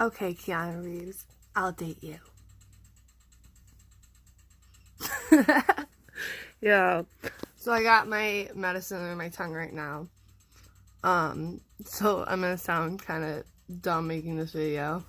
Okay, Keanu Reeves, I'll date you. Yeah. So I got my medicine in my tongue right now. So I'm gonna sound kind of dumb making this video.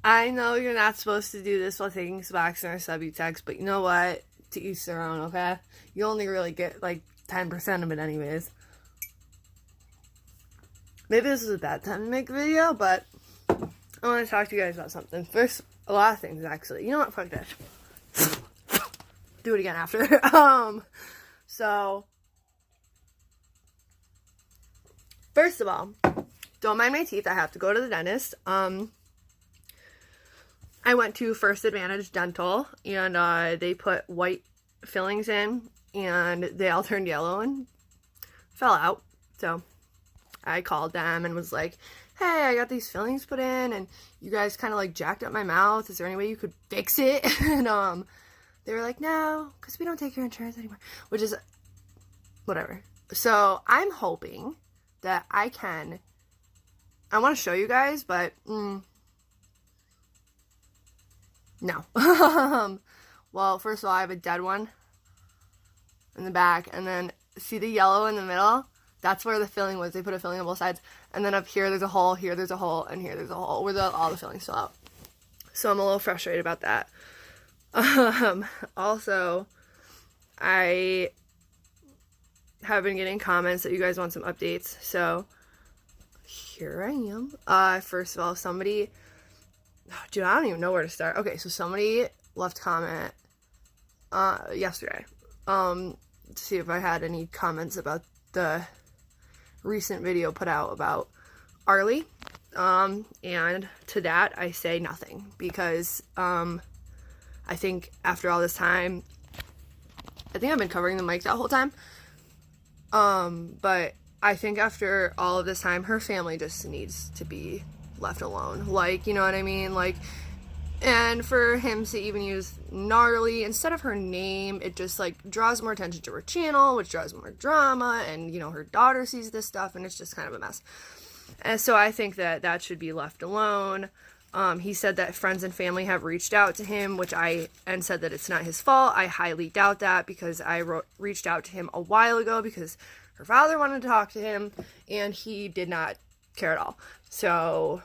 I know you're not supposed to do this while taking Suboxone or Subutex, but you know what? To each their own, okay? You only really get like 10% of it anyways. Maybe this is a bad time to make a video, but I want to talk to you guys about something. First, a lot of things actually. You know what? Fuck this. Do it again after. So first of all, don't mind my teeth. I have to go to the dentist. I went to First Advantage Dental, and they put white fillings in, and they all turned yellow and fell out. So I called them and was like, hey, I got these fillings put in, and you guys kind of like jacked up my mouth. Is there any way you could fix it? And they were like, no, because we don't take your insurance anymore, which is whatever. So I'm hoping that I want to show you guys, but no. Well, first of all, I have a dead one in the back, and then see the yellow in the middle? That's where the filling was. They put a filling on both sides, and then up here there's a hole, here there's a hole, and here there's a hole where all the fillings fell out. So I'm a little frustrated about that. Also, I have been getting comments that you guys want some updates, so here I am. First of all, somebody, dude, I don't even know where to start. Okay, so somebody left a comment yesterday to see if I had any comments about the recent video put out about Arlie, and to that I say nothing, because I think after all this time, I think I've been covering the mic that whole time, but I think after all of this time, her family just needs to be left alone. Like, you know what I mean? Like, and for him to even use gnarly instead of her name, it just like draws more attention to her channel, which draws more drama, and you know, her daughter sees this stuff, and it's just kind of a mess. And so I think that should be left alone. He said that friends and family have reached out to him, and said that it's not his fault. I highly doubt that, because I reached out to him a while ago because her father wanted to talk to him, and he did not care at all. So,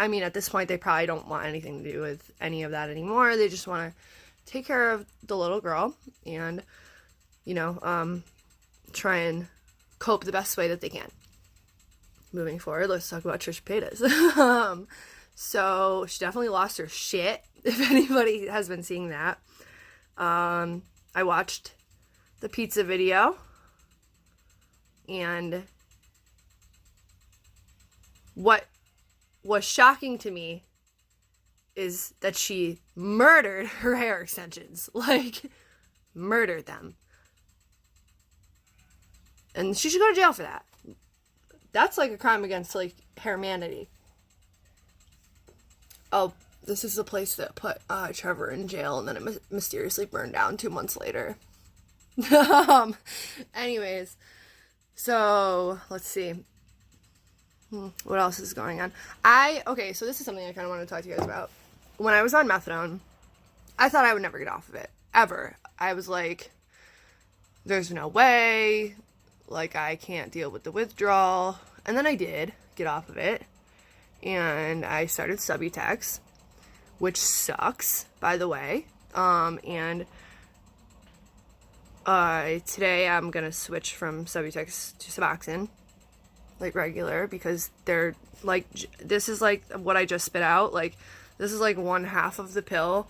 I mean, at this point, they probably don't want anything to do with any of that anymore. They just want to take care of the little girl and, you know, try and cope the best way that they can. Moving forward, let's talk about Trisha Paytas. So she definitely lost her shit, if anybody has been seeing that. I watched the pizza video, and what was shocking to me is that she murdered her hair extensions. Like, murdered them. And she should go to jail for that. That's like a crime against, like, humanity. Oh, this is the place that put Trevor in jail, and then it mysteriously burned down 2 months later. Anyways, so let's see. What else is going on? Okay, so this is something I kind of want to talk to you guys about. When I was on methadone, I thought I would never get off of it. Ever. I was like, there's no way. Like, I can't deal with the withdrawal. And then I did get off of it. And I started Subutex, which sucks, by the way. And today I'm going to switch from Subutex to Suboxone, like regular, because they're like, this is like what I just spit out. Like, this is like 1/2 of the pill,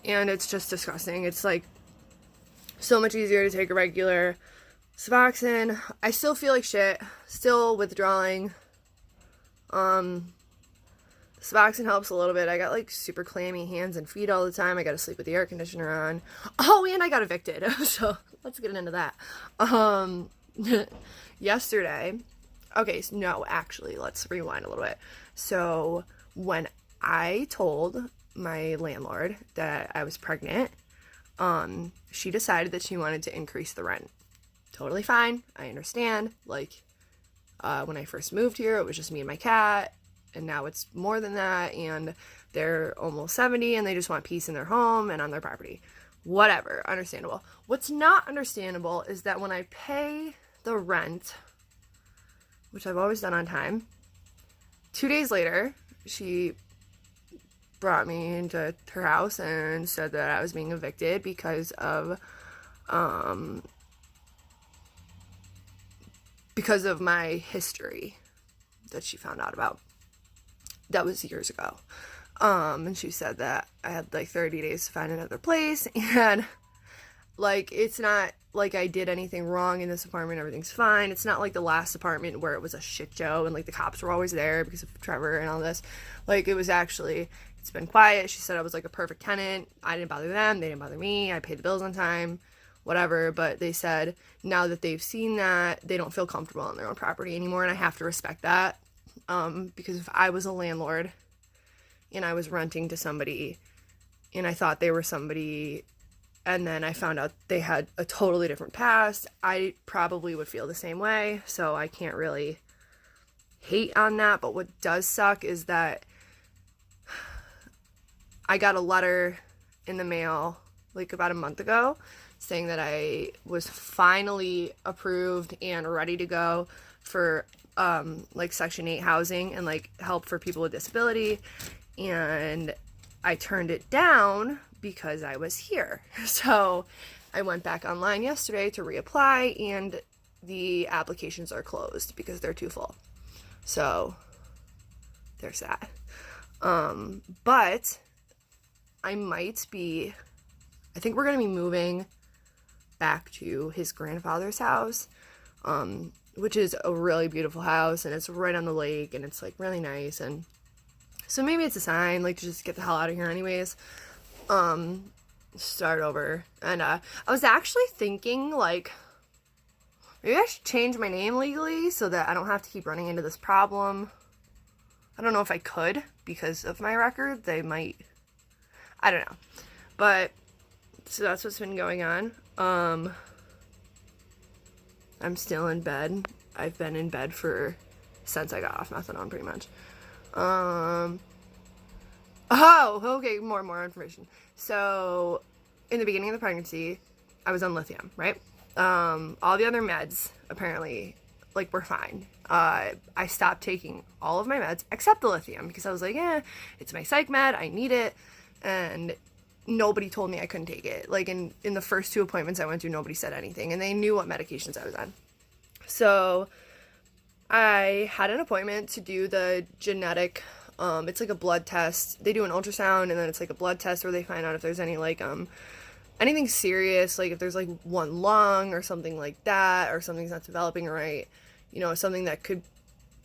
and it's just disgusting. It's like so much easier to take a regular Suboxone. I still feel like shit, still withdrawing. Suboxone helps a little bit. I got like super clammy hands and feet all the time. I gotta sleep with the air conditioner on. Oh, and I got evicted. So let's get into that. Yesterday, okay, so no, actually, let's rewind a little bit. So when I told my landlord that I was pregnant, she decided that she wanted to increase the rent. Totally fine. I understand. Like, When I first moved here, it was just me and my cat, and now it's more than that, and they're almost 70 and they just want peace in their home and on their property. Whatever, understandable. What's not understandable is that when I pay the rent, which I've always done on time, 2 days later, she brought me into her house and said that I was being evicted because of my history that she found out about. That was years ago. And she said that I had like 30 days to find another place, and like, it's not like I did anything wrong in this apartment. Everything's fine. It's not like the last apartment where it was a shit show and like the cops were always there because of Trevor and all this. Like, it was actually, it's been quiet. She said I was like a perfect tenant. I didn't bother them. They didn't bother me. I paid the bills on time, whatever. But they said now that they've seen that, they don't feel comfortable on their own property anymore. And I have to respect that. Because if I was a landlord and I was renting to somebody and I thought they were somebody, and then I found out they had a totally different past, I probably would feel the same way. So I can't really hate on that. But what does suck is that I got a letter in the mail like about a month ago saying that I was finally approved and ready to go for like Section 8 housing and like help for people with disability, and I turned it down because I was here. So I went back online yesterday to reapply, and the applications are closed because they're too full. So there's that. But I think we're going to be moving back to his grandfather's house, which is a really beautiful house, and it's right on the lake, and it's like really nice. And so maybe it's a sign, like, to just get the hell out of here anyways. Start over. And I was actually thinking, like, maybe I should change my name legally so that I don't have to keep running into this problem. I don't know if I could because of my record. They might, I don't know. But so that's what's been going on. I'm still in bed. I've been in bed since I got off methadone, pretty much. Okay, more information. So, in the beginning of the pregnancy, I was on lithium, right? All the other meds, apparently, like, were fine. I stopped taking all of my meds, except the lithium, because I was like, it's my psych med, I need it, and nobody told me I couldn't take it. Like, in the first 2 appointments I went to, nobody said anything, and they knew what medications I was on. So I had an appointment to do the genetic, it's like a blood test. They do an ultrasound, and then it's like a blood test where they find out if there's any, like, anything serious, like if there's like one lung or something like that, or something's not developing right, something that could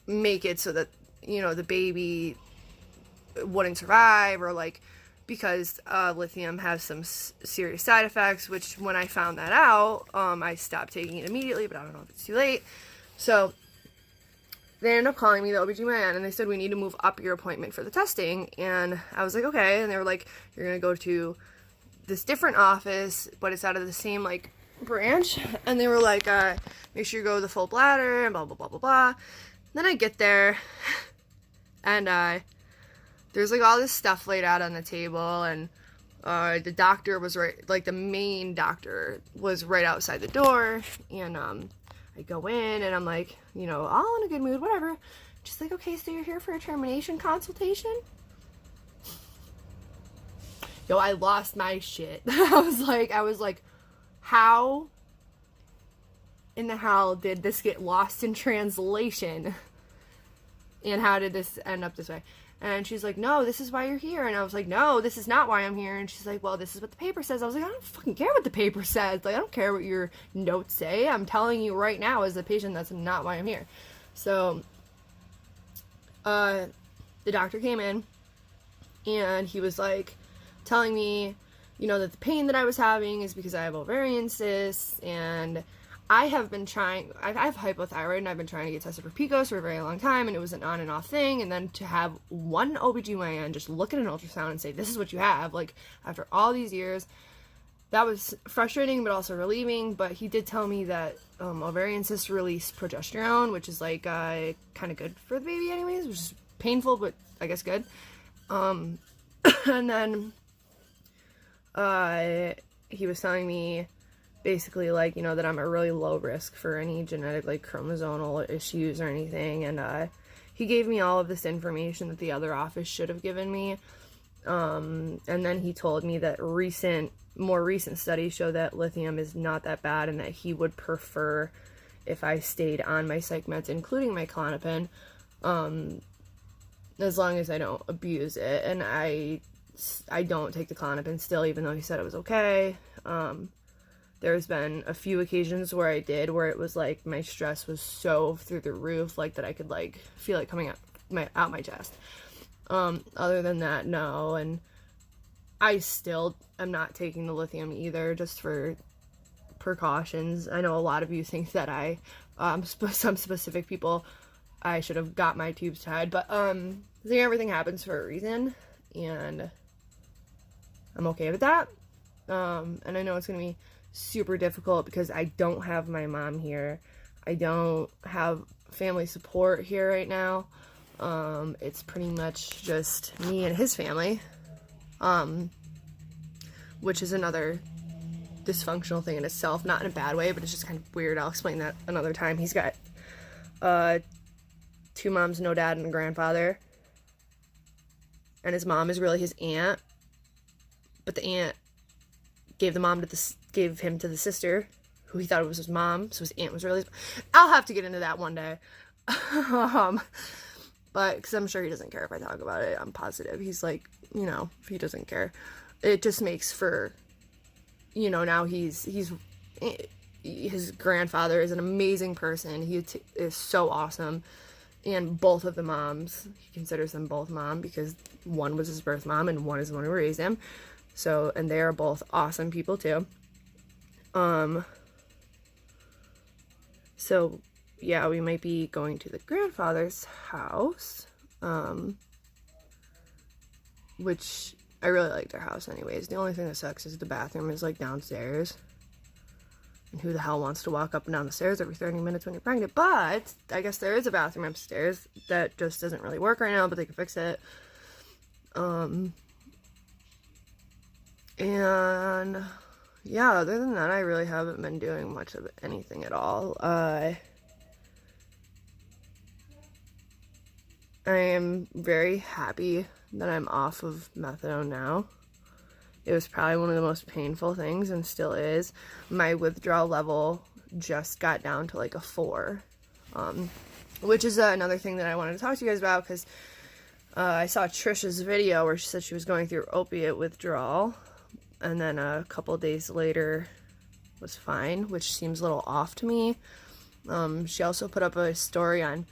make it so that, the baby wouldn't survive, or like, because lithium has some serious side effects, which when I found that out, I stopped taking it immediately, but I don't know if it's too late. So they ended up calling me, the OBGYN, and they said, we need to move up your appointment for the testing. And I was like, okay. And they were like, you're going to go to this different office, but it's out of the same, like, branch. And they were like, make sure you go to the full bladder, and blah, blah, blah, blah, blah. Then I get there, and there's, like, all this stuff laid out on the table, and the doctor was the main doctor was right outside the door, and I go in, and I'm like, all in a good mood, whatever. Just like, okay, so you're here for a termination consultation? Yo, I lost my shit. I was like, how in the hell did this get lost in translation? And how did this end up this way? And she's like, no, this is why you're here. And I was like, no, this is not why I'm here. And she's like, well, this is what the paper says. I was like, I don't fucking care what the paper says. Like, I don't care what your notes say. I'm telling you right now as a patient, that's not why I'm here. So, the doctor came in, and he was like telling me, that the pain that I was having is because I have ovarian cysts, and I have hypothyroid, and I've been trying to get tested for PCOS for a very long time, and it was an on and off thing. And then to have one OBGYN just look at an ultrasound and say, this is what you have, like, after all these years, that was frustrating but also relieving. But he did tell me that ovarian cysts release progesterone, which is like kind of good for the baby anyways, which is painful but I guess good. And then he was telling me basically like, you know, that I'm at really low risk for any genetic like chromosomal issues or anything. And he gave me all of this information that the other office should have given me. And then he told me that more recent studies show that lithium is not that bad, and that he would prefer if I stayed on my psych meds, including my Klonopin, as long as I don't abuse it. And I don't take the Klonopin still, even though he said it was okay. There's been a few occasions where I did, where it was like my stress was so through the roof, like that I could like feel it coming out my chest. Other than that, no. And I still am not taking the lithium either, just for precautions. I know a lot of you think that some specific people, I should have got my tubes tied, but I think everything happens for a reason, and I'm okay with that. And I know it's gonna be super difficult because I don't have my mom here. I don't have family support here right now. It's pretty much just me and his family, which is another dysfunctional thing in itself, not in a bad way, but it's just kind of weird. I'll explain that another time. He's got 2 moms, no dad, and a grandfather, and his mom is really his aunt, but the aunt gave him to the sister, who he thought it was his mom, so his aunt was really I'll have to get into that one day. But because I'm sure he doesn't care if I talk about it. I'm positive he's like, you know, if he doesn't care, it just makes for, you know, now his grandfather is an amazing person. He is so awesome, and both of the moms, he considers them both mom, because one was his birth mom and one is the one who raised him. So, and they are both awesome people too. So yeah, we might be going to the grandfather's house, which I really like their house anyways. The only thing that sucks is the bathroom is like downstairs, and who the hell wants to walk up and down the stairs every 30 minutes when you're pregnant? But I guess there is a bathroom upstairs that just doesn't really work right now, but they can fix it. And yeah, other than that, I really haven't been doing much of anything at all. I am very happy that I'm off of methadone now. It was probably one of the most painful things, and still is. My withdrawal level just got down to like a 4, which is another thing that I wanted to talk to you guys about, because I saw Trisha's video where she said she was going through opiate withdrawal, and then a couple days later was fine, which seems a little off to me. She also put up a story on,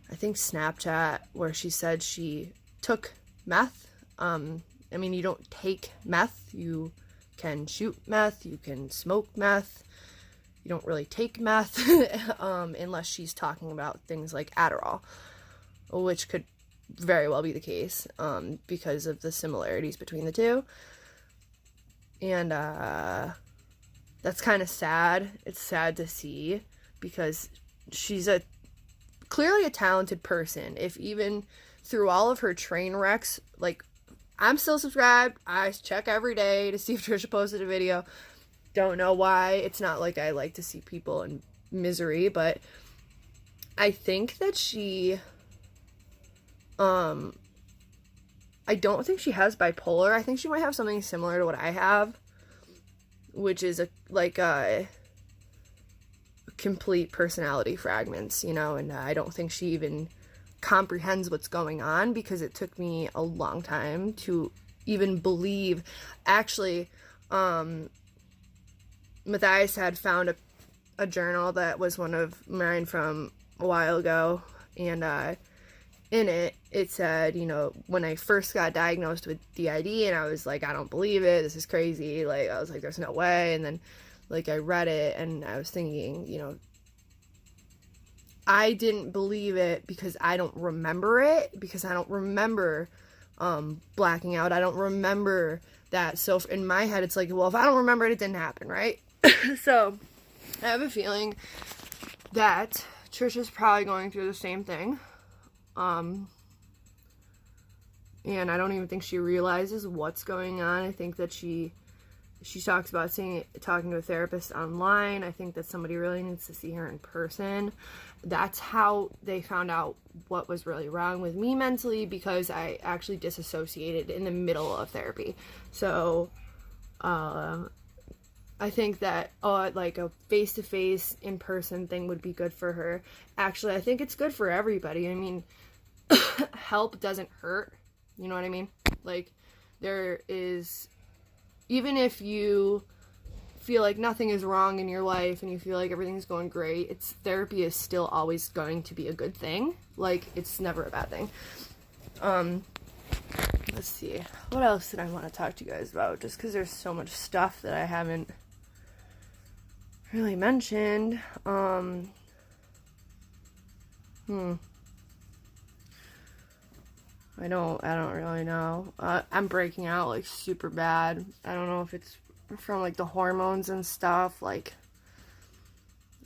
I think, Snapchat, where she said she took meth. I mean, you don't take meth. You can shoot meth. You can smoke meth. You don't really take meth unless she's talking about things like Adderall, which could very well be the case because of the similarities between the two. And that's kind of sad. It's sad to see, because she's clearly a talented person. If even through all of her train wrecks, like, I'm still subscribed. I check every day to see if Trisha posted a video. Don't know why. It's not like I like to see people in misery, but I think that she, I don't think she has bipolar. I think she might have something similar to what I have, which is a complete personality fragments, you know, and I don't think she even comprehends what's going on, because it took me a long time to even believe. Actually, Matthias had found a journal that was one of mine from a while ago, and in it said, you know, when I first got diagnosed with DID, and I was like, I don't believe it, this is crazy, like, I was like, there's no way. And then, like, I read it, and I was thinking, you know, I didn't believe it because I don't remember it, because I don't remember blacking out. I don't remember that. So in my head, it's like, well, if I don't remember it, it didn't happen, right? So I have a feeling that Trisha's probably going through the same thing. And I don't even think she realizes what's going on. I think that she talks about talking to a therapist online. I think that somebody really needs to see her in person. That's how they found out what was really wrong with me mentally, because I actually disassociated in the middle of therapy. So I think that like a face-to-face in-person thing would be good for her. Actually, I think it's good for everybody. I mean, help doesn't hurt. You know what I mean? Like, even if you feel like nothing is wrong in your life and you feel like everything's going great, therapy is still always going to be a good thing. Like, it's never a bad thing. Let's see. What else did I want to talk to you guys about? Just because there's so much stuff that I haven't really mentioned. I don't really know. I'm breaking out like super bad. I don't know if it's from like the hormones and stuff, like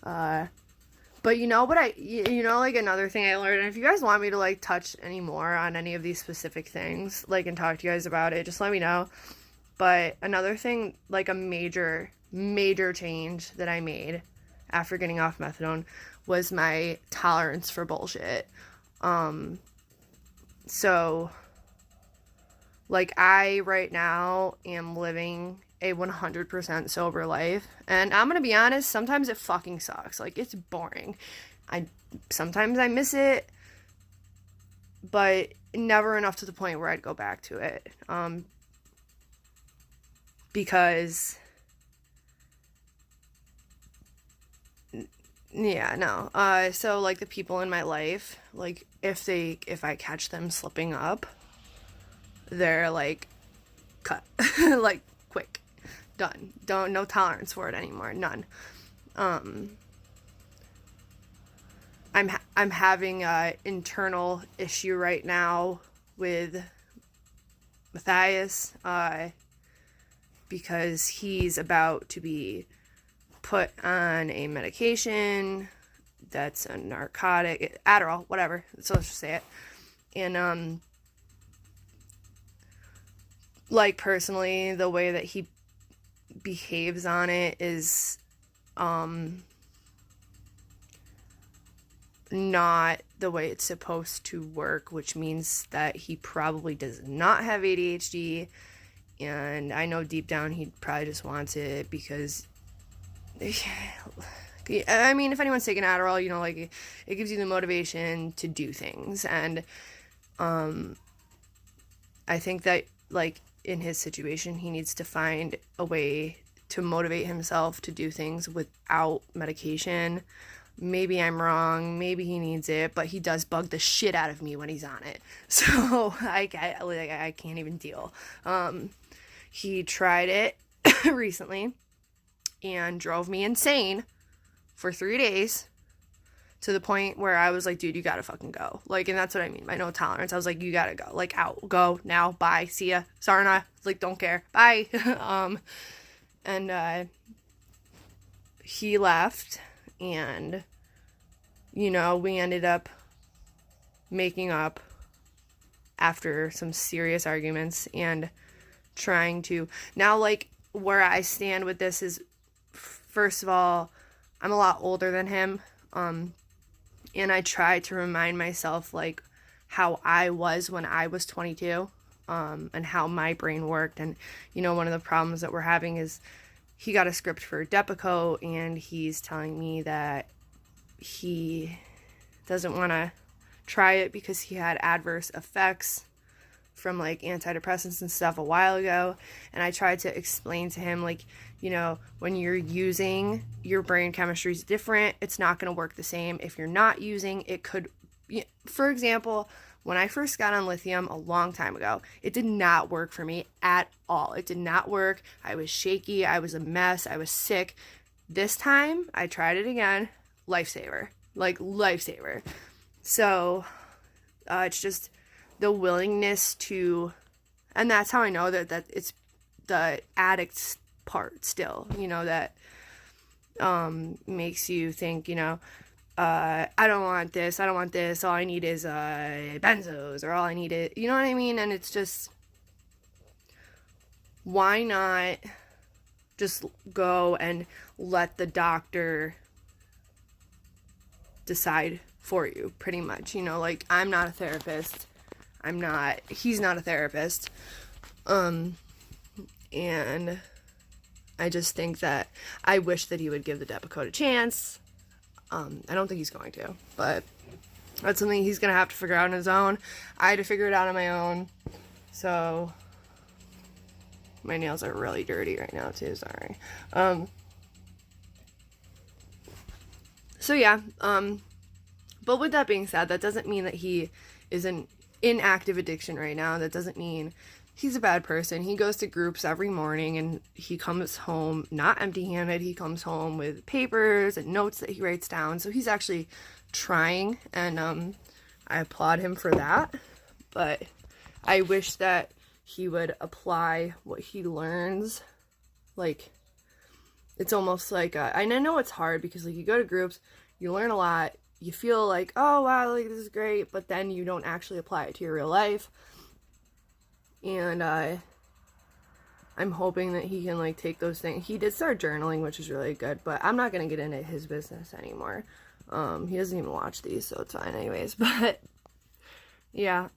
but you know what like another thing I learned, and if you guys want me to like touch any more on any of these specific things, like, and talk to you guys about it, just let me know. But another thing, like a major change that I made after getting off methadone was my tolerance for bullshit. So, like, I right now am living a 100% sober life, and I'm gonna be honest, sometimes it fucking sucks. Like, it's boring. Sometimes I miss it, but never enough to the point where I'd go back to it. Because yeah, no. So, like, the people in my life, like, if I catch them slipping up, they're, like, cut. Like, quick. Done. No tolerance for it anymore. None. I'm having a internal issue right now with Matthias, because he's about to be put on a medication that's a narcotic, Adderall, whatever, so let's just say it. And like, personally, the way that he behaves on it is not the way it's supposed to work, which means that he probably does not have ADHD, and I know deep down he probably just wants it because, I mean, if anyone's taking Adderall, you know, like, it gives you the motivation to do things. And I think that, like, in his situation, he needs to find a way to motivate himself to do things without medication. Maybe I'm wrong, maybe he needs it, but he does bug the shit out of me when he's on it. So I can't even deal. He tried it recently and drove me insane for 3 days, to the point where I was like, dude, you gotta fucking go. Like, and that's what I mean by no tolerance. I was like, you gotta go. Like, out. Go. Now. Bye. See ya. Sarna. Like, don't care. Bye. And he left, and, you know, we ended up making up after some serious arguments and trying to... Now, like, where I stand with this is, first of all, I'm a lot older than him, and I try to remind myself, like, how I was when I was 22, and how my brain worked. And, you know, one of the problems that we're having is he got a script for Depakote, and he's telling me that he doesn't want to try it because he had adverse effects from, like, antidepressants and stuff a while ago. And I tried to explain to him, like, you know, when you're using, your brain chemistry is different. It's not going to work the same. If you're not using, it could, for example, when I first got on lithium a long time ago, it did not work for me at all. It did not work. I was shaky. I was a mess. I was sick. This time, I tried it again. Lifesaver. Like, lifesaver. So, it's just the willingness to, and that's how I know that it's the addict part still, you know, that makes you think, you know, I don't want this, all I need is benzos, or all I need is, you know what I mean? And it's just, why not just go and let the doctor decide for you, pretty much, you know, like, I'm not a therapist, he's not a therapist, and I just think that I wish that he would give the Depakote a chance. I don't think he's going to, but that's something he's going to have to figure out on his own. I had to figure it out on my own, so my nails are really dirty right now too, sorry. So yeah, but with that being said, that doesn't mean that he is in active addiction right now. That doesn't mean he's a bad person. He goes to groups every morning and he comes home not empty-handed. He comes home with papers and notes that he writes down. So he's actually trying, and I applaud him for that. But I wish that he would apply what he learns. Like, it's almost like, and I know it's hard because, like, you go to groups, you learn a lot, you feel like, oh wow, like, this is great, but then you don't actually apply it to your real life. And I'm hoping that he can, like, take those things. He did start journaling, which is really good, but I'm not going to get into his business anymore. He doesn't even watch these, so it's fine anyways. But yeah,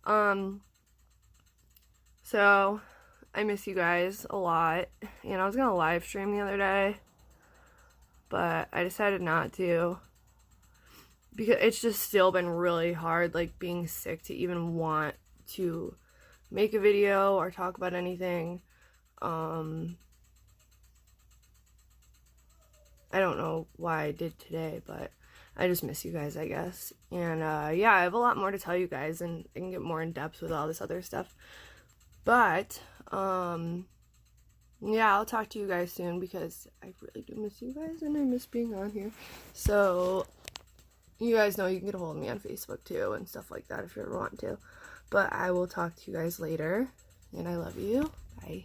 so I miss you guys a lot, and I was going to live stream the other day, but I decided not to, because it's just still been really hard, like, being sick, to even want to make a video or talk about anything. I don't know why I did today, but I just miss you guys, I guess. And yeah, I have a lot more to tell you guys, and I can get more in depth with all this other stuff. But yeah, I'll talk to you guys soon, because I really do miss you guys, and I miss being on here. So you guys know you can get a hold of me on Facebook too and stuff like that if you ever want to. But I will talk to you guys later, and I love you. Bye.